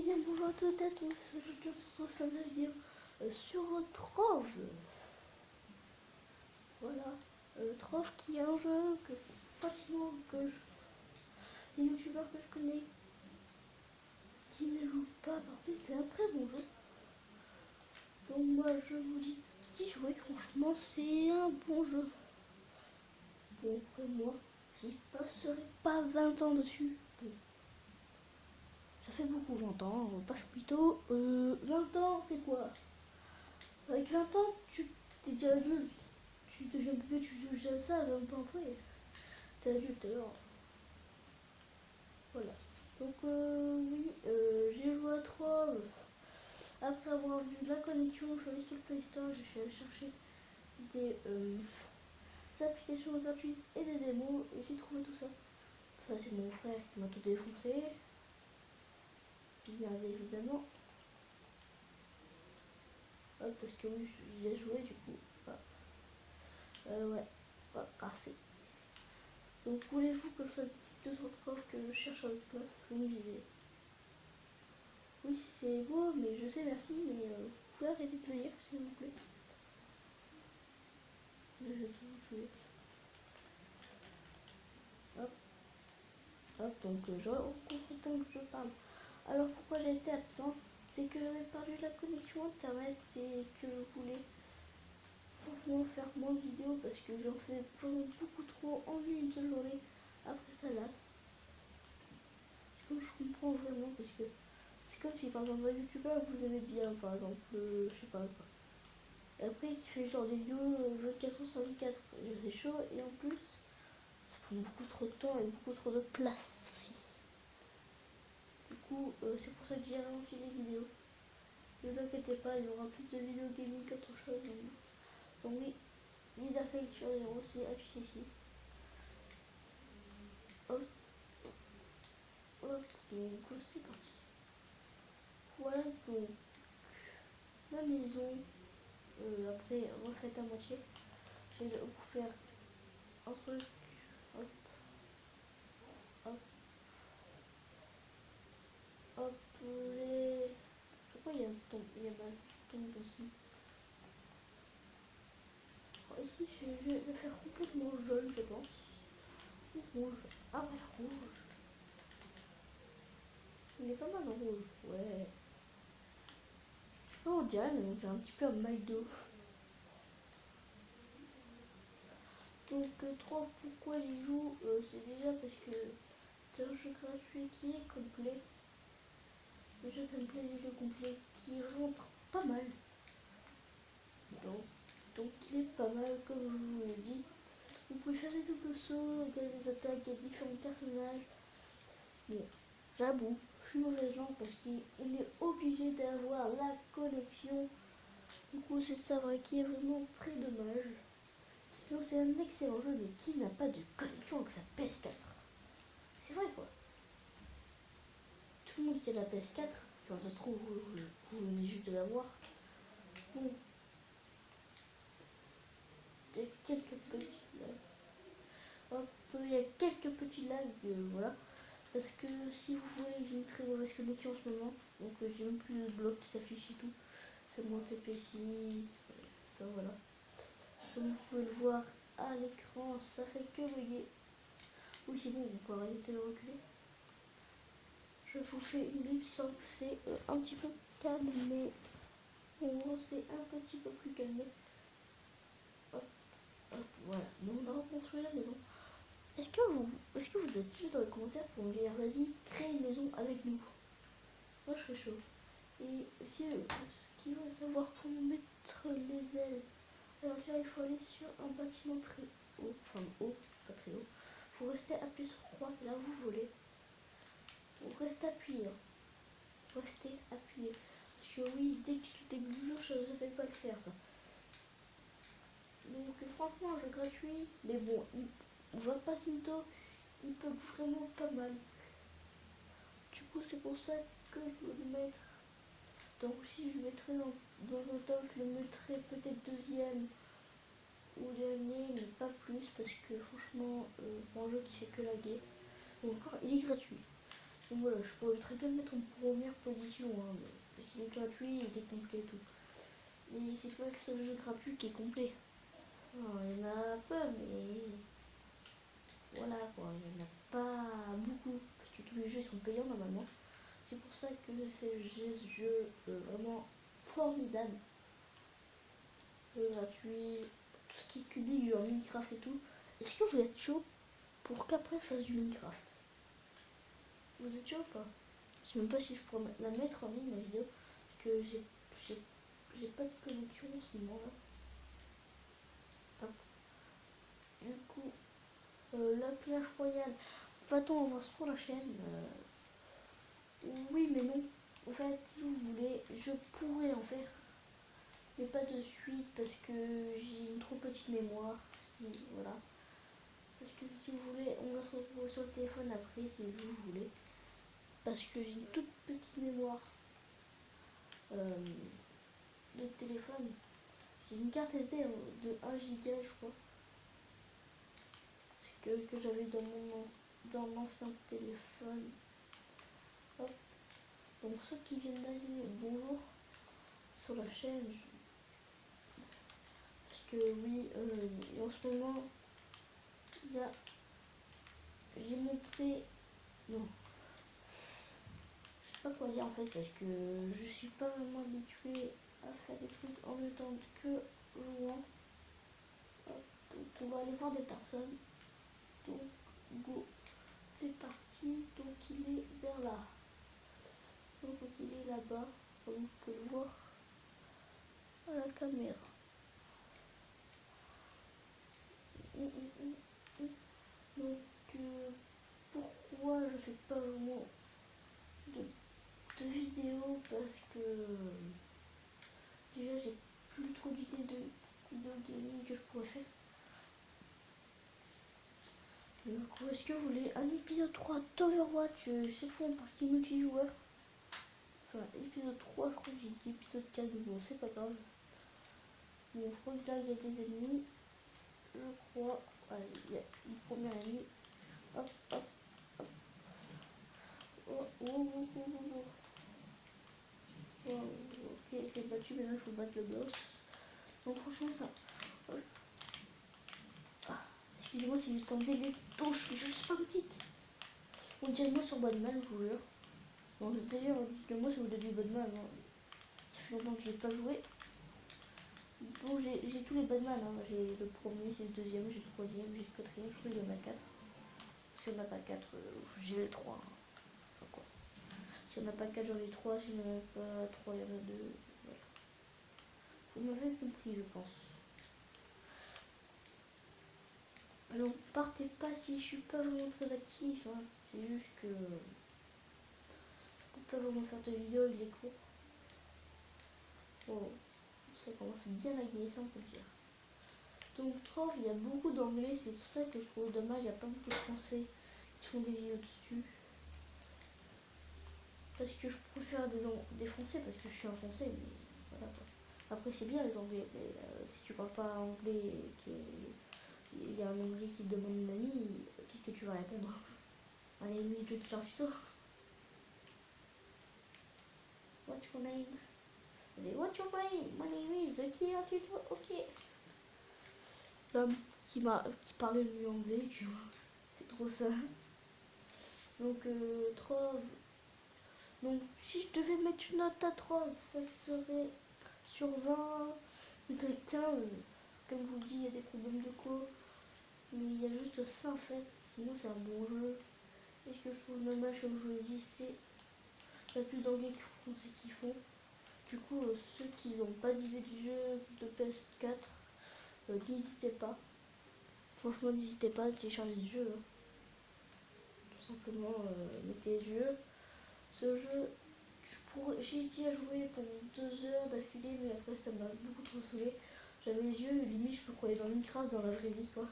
bien bonjour à toutes et à tous, aujourd'hui on se retrouve sur la vidéo sur Trove. Voilà, Trove qui est un jeu que pratiquement les youtubeurs que je connais qui ne jouent pas, par contre c'est un très bon jeu. Donc moi je vous dis d'y jouer, franchement c'est un bon jeu. Bon après moi, j'y passerai pas 20 ans dessus. Bon. Ça fait beaucoup 20 ans, on passe plutôt 20 ans c'est quoi? Avec 20 ans, tu t'es déjà adulte, tu deviens bébé, tu joues déjà à ça à 20 ans après. T'es adulte alors. Voilà. Donc oui, j'ai joué à 3. Après avoir vu la connexion, je suis allée sur le Play Store, je suis allée chercher des applications gratuites et des démos et j'ai trouvé tout ça. Ça c'est mon frère qui m'a tout défoncé. Bien évidemment. Hop, parce que oui, j'y ai joué du coup. Ouais, pas cassé. Donc voulez-vous que je fasse deux autres offres que je cherche à votre place? Vous me disiez. Oui, c'est beau, mais je sais, merci, mais vous pouvez arrêter de venir, s'il vous plaît. Je vais tout jouer. Hop, hop, donc je reconstruis tant que je parle. Alors pourquoi j'ai été absent? C'est que j'avais perdu la connexion internet et que je voulais franchement faire moins de vidéos parce que j'en fais vraiment beaucoup trop en une seule journée. Après ça lasse. Je comprends vraiment parce que c'est comme si par exemple un youtubeur que vous aimez bien, par exemple, je sais pas quoi. Et après il fait genre des vidéos 24h sur 24, c'est chaud et en plus ça prend beaucoup trop de temps et beaucoup trop de place aussi. Du coup c'est pour ça que j'ai ralenti les vidéos. Ne vous inquiétez pas, il y aura plus de vidéos gaming qu'autre chose. Donc oui, Leader sur 0 c'est affiché ici. Hop, hop, donc c'est parti. Voilà donc ma maison, après refaite à moitié. Je vais vous faire un truc. Hop, hop, hop, les... Pourquoi il y a ma tombe ici? Alors, ici, je vais le faire complètement jaune, je pense. Ou rouge. Ah ouais, rouge. Il est pas mal en rouge, ouais. Oh, on dirait un petit peu un McDo. Donc, 3, pourquoi j'y joue? C'est déjà parce que c'est un jeu gratuit qui est complet. Déjà, ça me plaît les jeux complets qui rentrent pas mal. Donc il est pas mal, comme je vous l'ai dit. Vous pouvez faire des doubles sauts, il y a des attaques, il y a différents personnages. Bon, j'avoue, je suis mauvaise langue parce qu'on est obligé d'avoir la connexion. Du coup, c'est ça vrai qui est vraiment très dommage. Sinon, c'est un excellent jeu, mais qui n'a pas de connexion avec sa PS4? C'est vrai quoi. Tout le monde qui a la PS4, enfin, ça se trouve, vous venez juste de l'avoir. Bon, il y a quelques petits lags. Hop, il y a quelques petits lags, voilà. Parce que si vous voulez, j'ai une très mauvaise connexion en ce moment. Donc j'ai même plus de bloc qui s'affiche et tout. C'est mon TPC. Enfin, voilà. Comme vous pouvez le voir à l'écran, ça fait que bugger. Oui, c'est bon, on peut arrêter de reculer. Je vous fais une livre sans que c'est un petit peu calmé. Bon, c'est un petit peu plus calmé. Hop, hop, voilà. Donc on a reconstruit la maison. Est-ce que vous êtes juste dans les commentaires pour me dire vas-y, crée une maison avec nous? Moi je serais chaud. Et si qui veut savoir comment mettre les ailes, alors là il faut aller sur un bâtiment très haut, enfin haut, pas très haut. Vous restez appuyé sur croix, là vous volez. Vous restez appuyé. Restez appuyé. Parce que oui, dès que le début du jeu, je ne savais pas le faire ça. Donc franchement un jeu gratuit, mais bon, on va pas se mytho, il peut vraiment pas mal. Du coup c'est pour ça que je veux le mettre. Donc si je le mettrais dans un top, je le mettrais peut-être deuxième ou dernier, mais pas plus, parce que franchement, un jeu qui fait que laguer. Bon, encore, il est gratuit. Donc voilà, je pourrais très bien le mettre en première position, hein, parce qu'il est gratuit, il est complet et tout. Mais c'est pas que ce jeu gratuit qui est complet. Alors, il y en a peu, mais voilà quoi, il n'y en a pas beaucoup, parce que tous les jeux sont payants normalement. C'est pour ça que c'est ce jeu vraiment formidable. Jeu gratuit, tout ce qui est cubique, genre Minecraft et tout. Est-ce que vous êtes chaud pour qu'après je fasse du Minecraft? Vous êtes chaud ou pas? Je sais même pas si je pourrais la mettre en ligne la vidéo, parce que j'ai pas de connexion en ce moment là. Hop. Du coup, la Clash Royale, va-t-on en voir sur la chaîne? Oui mais non. En fait, si vous voulez, je pourrais en faire, mais pas de suite parce que j'ai une trop petite mémoire. Si, voilà. Parce que si vous voulez, on va se retrouver sur le téléphone après si vous voulez. Parce que j'ai une toute petite mémoire de téléphone. J'ai une carte SD de 1 giga je crois. Que j'avais dans l'ancien téléphone. Hop. Donc ceux qui viennent d'arriver, bonjour sur la chaîne. Parce que oui, en ce moment, il y a, j'ai montré, non, je sais pas quoi dire en fait, parce que je suis pas vraiment habituée à faire des trucs en même temps que jouant. Hop, donc on va aller voir des personnes. Donc go, c'est parti. Donc il est vers là. Donc il est là-bas, comme vous pouvez le voir à la caméra. Donc pourquoi je fais pas vraiment de vidéos? Parce que déjà j'ai plus trop d'idées de vidéo gaming que je pourrais faire. Du coup, est-ce que vous voulez un épisode 3 d'Overwatch, cette fois en partie multijoueur? Enfin, épisode 3, je crois que j'ai dit épisode 4, mais bon, c'est pas grave. Bon, je crois que là, il y a des ennemis. Je crois. Allez, il y a une première ennemie. Hop, hop, hop. Oh, oh, oh, oh, oh, oh. Oh, ok, je l'ai battu, maintenant il faut battre le boss. Donc, franchement, ça. Oh. Ah, excusez-moi si j'étendais les touches, je suis pas boutique. On dirait moi sur Batman, je vous jure. Bon, d'ailleurs, dites-moi si vous êtes du Batman. Hein. Ça fait longtemps que je n'ai pas joué. Bon, j'ai tous les Batman. Hein. J'ai le premier, j'ai le deuxième, j'ai le troisième, j'ai le quatrième. Je crois qu'il y en a 4. Si on n'a pas 4, j'ai les 3. Hein. Enfin, quoi. Si on n'a pas 4, j'en ai 3. Si on n'a pas 3, il y en a 2. Voilà. Vous m'avez compris, je pense. Alors, partez pas si je suis pas vraiment très actif. Hein. C'est juste que je peux pas vraiment faire de vidéo, il est court. Bon, ça commence bien à laguer, ça on peut le dire. Donc Trove, il y a beaucoup d'anglais, c'est tout ça que je trouve dommage, il n'y a pas beaucoup de français qui font des vidéos dessus. Parce que je préfère des français, parce que je suis un français, mais voilà quoi. Après c'est bien les anglais, mais si tu parles pas anglais, il y a un anglais qui te demande une amie, qu'est-ce que tu vas répondre? Allez, lui, je te cherche tout. What's your name? Allez, what's your name? My name is Zaki Artito. Ok. L'homme qui parlait le mieux anglais, tu vois. C'est trop ça. Donc, Trove. Donc, si je devais mettre une note à 3, ça serait sur 20, je mettrais 15. Comme je vous le dis, il y a des problèmes de co. Mais il y a juste ça en fait. Sinon, c'est un bon jeu. Et ce que je trouve dommage, comme je vous l'ai dit, c'est qu'il y a plus d'anglais que français qui font. Du coup, ceux qui n'ont pas d'idée du jeu de PS4, n'hésitez pas. Franchement, n'hésitez pas à télécharger ce jeu. Hein. Tout simplement, mettez ce jeu. Ce jeu, j'ai déjà joué pendant 2 heures d'affilée, mais après ça m'a beaucoup trop saoulé. J'avais les yeux, limite je me croyais dans Minecraft dans la vraie vie quoi.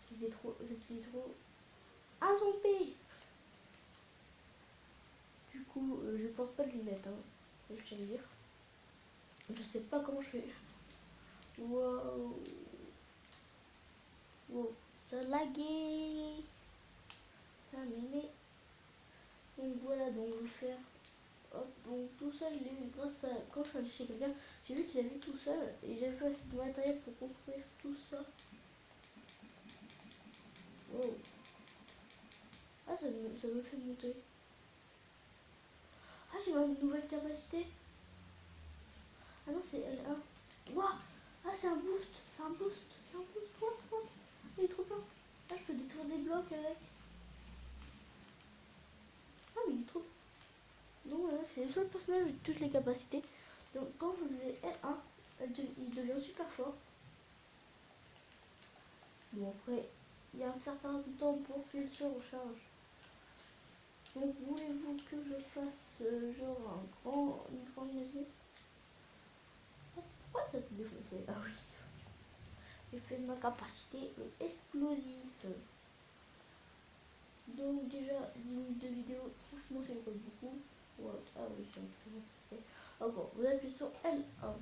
C'était trop. Un zombie. Du coup, je porte pas de lunettes, hein. Je tiens à le dire. Je sais pas comment je fais. Wow. Wow. Ça lagué. Ça m'aimait. Donc voilà, donc je vais faire. Hop, donc tout ça, je l'ai eu grâce à. Quand je suis allée chez quelqu'un, j'ai vu qu'il avait tout seul et j'ai fait assez de matériel pour construire tout ça. Wow. Ah, ça me fait monter. Ah, j'ai une nouvelle capacité. Ah non, c'est L1. Waouh. Ah, c'est un boost. C'est un boost. C'est un boost. What, what. Il est trop bien. Ah, je peux détruire des blocs avec. Ah, mais il est trop. Donc voilà, c'est le seul personnage de toutes les capacités. Donc quand vous faisiez L1, il devient super fort. Bon, après, il y a un certain temps pour qu'il se recharge. Donc voulez-vous que je fasse genre une grande maison? Pourquoi ça peut défoncer? Ah oui, c'est vrai. J'ai fait ma capacité explosive. Donc déjà 10 minutes de vidéo, franchement c'est pas beaucoup. What? Ah oui, j'ai un peu passé. Encore, vous appuyez sur L1.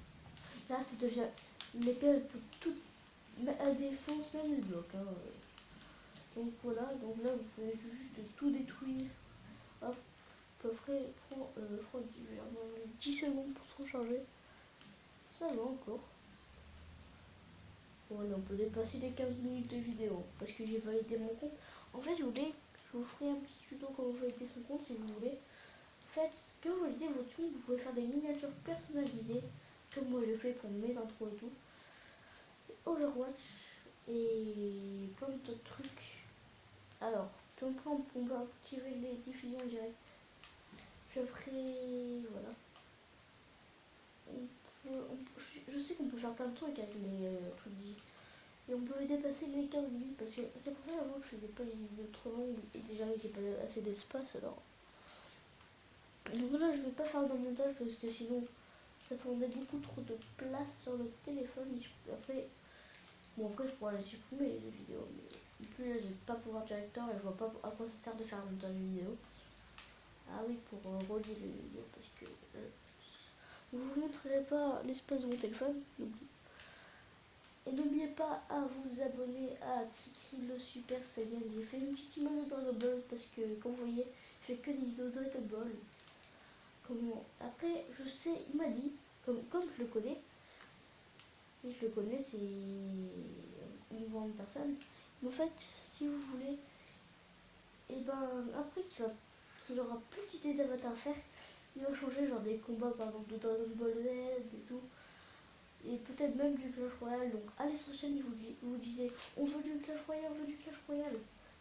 Là ça devient une épée, elle peut tout. Mais elle défonce même les blocs. Hein. Donc voilà, donc là vous pouvez juste tout détruire. Hop, à peu près prend, je crois, 10 secondes pour se recharger. Ça va encore. Bon, allez, on peut dépasser les 15 minutes de vidéo parce que j'ai validé mon compte. En fait, je vous ferai un petit tuto comment valider son compte si vous voulez. Faites, quand vous validez votre compte, vous pouvez faire des miniatures personnalisées comme moi je fais pour mes intros et tout. Overwatch et plein d'autres trucs. Alors, on va activer les diffusions directes. Je ferai. Voilà. Je sais qu'on peut faire plein de trucs avec les trucs dit. Et on peut dépasser les 15 minutes parce que c'est pour ça que moi je faisais pas les vidéos trop longues et déjà j'ai pas assez d'espace alors. Donc là je vais pas faire de montage parce que sinon ça prendrait beaucoup trop de place sur le téléphone. Après, bon après je pourrais les supprimer les vidéos mais plus là j'ai pas pouvoir directeur et je vois pas à quoi ça sert de faire un montage vidéo. Ah oui, pour relier les vidéos parce que je vous montrerai pas l'espace de mon téléphone. Et n'oubliez pas à vous abonner à Cricri le Super Saiyan. J'ai fait une petite image de Dragon Ball parce que, comme vous voyez, je fais que des vidéos de Dragon Ball. Comment... Après, je sais, il m'a dit, comme je le connais, et je le connais, c'est une grande personne. Mais en fait, si vous voulez, et ben après qu'il aura plus d'idées d'avatar à faire, il va changer genre des combats par exemple de Dragon Ball Z et tout. Et peut-être même du Clash Royale. Donc allez sur la chaîne, vous disait on veut du Clash Royale, on veut du Clash Royale.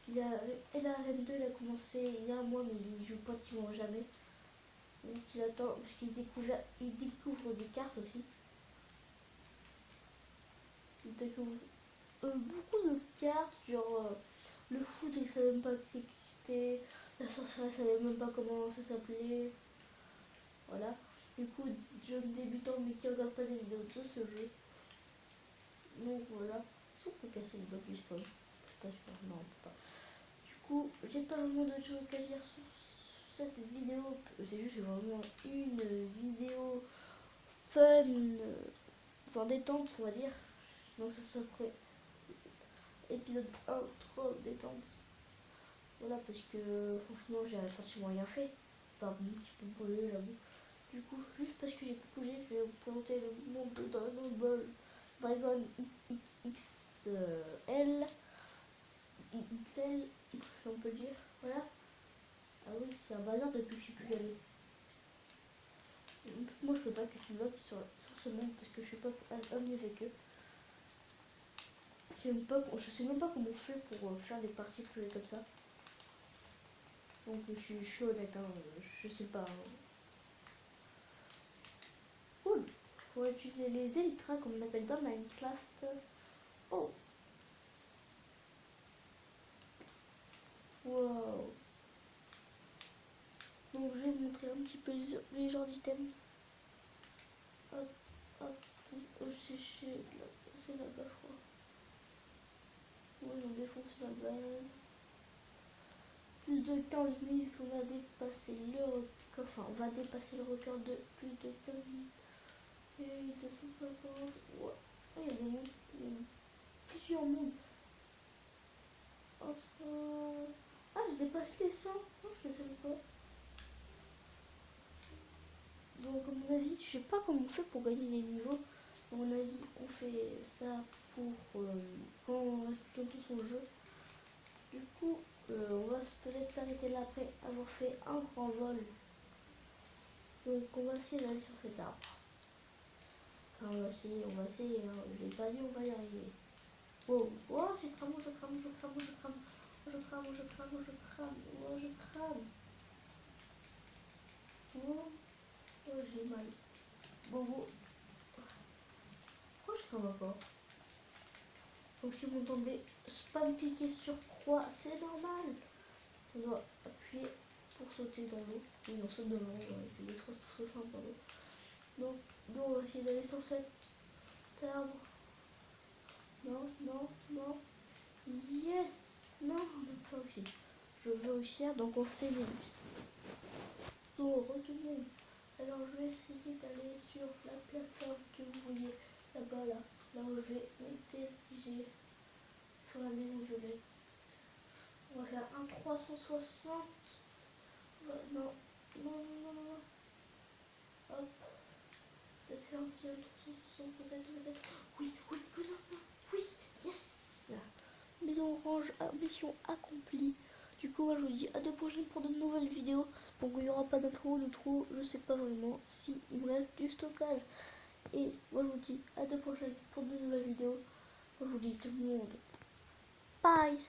Et la RN2 il a commencé il y a un mois mais il joue pratiquement jamais. Donc il attend parce il découvre des cartes aussi. Il découvre beaucoup de cartes, genre le foot il savait même pas que ça existait, la sorcellerie il savait même pas comment ça s'appelait. Voilà. Du coup, jeune débutant mais qui regarde pas des vidéos de ce jeu. Donc voilà. Si on peut casser le bloc du spawn. Je suis pas sûr. Non, on peut pas. Du coup, j'ai pas vraiment de trucs à dire sur cette vidéo. C'est juste vraiment une vidéo fun, enfin détente, on va dire. Donc ça s'appelle épisode 1, trop détente. Voilà, parce que franchement, j'ai pratiquement rien fait. Pas un petit peu brûlé, j'avoue. Du coup, juste parce que j'ai pas bougé, je vais vous présenter le monde de Dragon Ball Dragon XL. XL, si on peut dire. Voilà. Ah oui, c'est un bazar depuis que je suis plus allée. Moi, je peux pas casser le bloc sur ce monde parce que je suis pas ami avec eux. Je sais même pas comment on fait pour faire des parties privées comme ça. Donc, je suis honnête, hein, je sais pas. Hein. Cool. Faut utiliser les élytras comme on appelle dans Minecraft. Oh. Wow. Donc je vais vous montrer un petit peu les genres d'items. Hop, hop, oh, c'est là-bas je crois. Ouais, on défonce là-bas. Plus de 15 minutes, on va dépasser le record. Enfin, on va dépasser le record de plus de 15 minutes. Et 250. Ouais. Oh, il y a des mondes. Il y a plusieurs mondes. Entre. Ah, j'ai dépassé les 100. Oh, je ne savais pas. Donc à mon avis, je sais pas comment on fait pour gagner les niveaux. À mon avis, on fait ça pour quand on reste tout son jeu. Du coup, on va peut-être s'arrêter là après avoir fait un grand vol. Donc on va essayer d'aller sur cet arbre. Enfin, on va essayer, hein. Je l'ai pas dit, on va y arriver. Oh, oh, c'est crame, je crame, je crame, je crame. Je crame, je crame, je crame, oh, je crame. Oh, oh j'ai mal. Bobo. Pourquoi je crame pas? Donc si vous entendez spam cliquer sur croix, c'est normal. On doit appuyer pour sauter dans l'eau. Oui, on saute dans l'eau, il fait des trop simple dans l'eau. Donc, nous on va essayer d'aller sur cet arbre. Non, non, non. Yes. Non, on n'a pas réussi. Je veux réussir, donc on fait des bus. Donc, retournons. Alors, je vais essayer d'aller sur la plateforme que vous voyez là-bas, là où je vais m'interroger sur la maison violette. On va faire un 360. Non, non, non, non, non. Hop. Peut-être faire un seul 360, peut-être. Oui, oui, oui, non, non. Oui, yes. Maison orange, mission accomplie. Du coup, moi, je vous dis à de prochaines pour de nouvelles vidéos. Donc, il n'y aura pas d'intro, de trop, je sais pas vraiment si il me reste du stockage. Et moi, je vous dis à de prochaines pour de nouvelles vidéos. Moi, je vous dis tout le monde. Bye.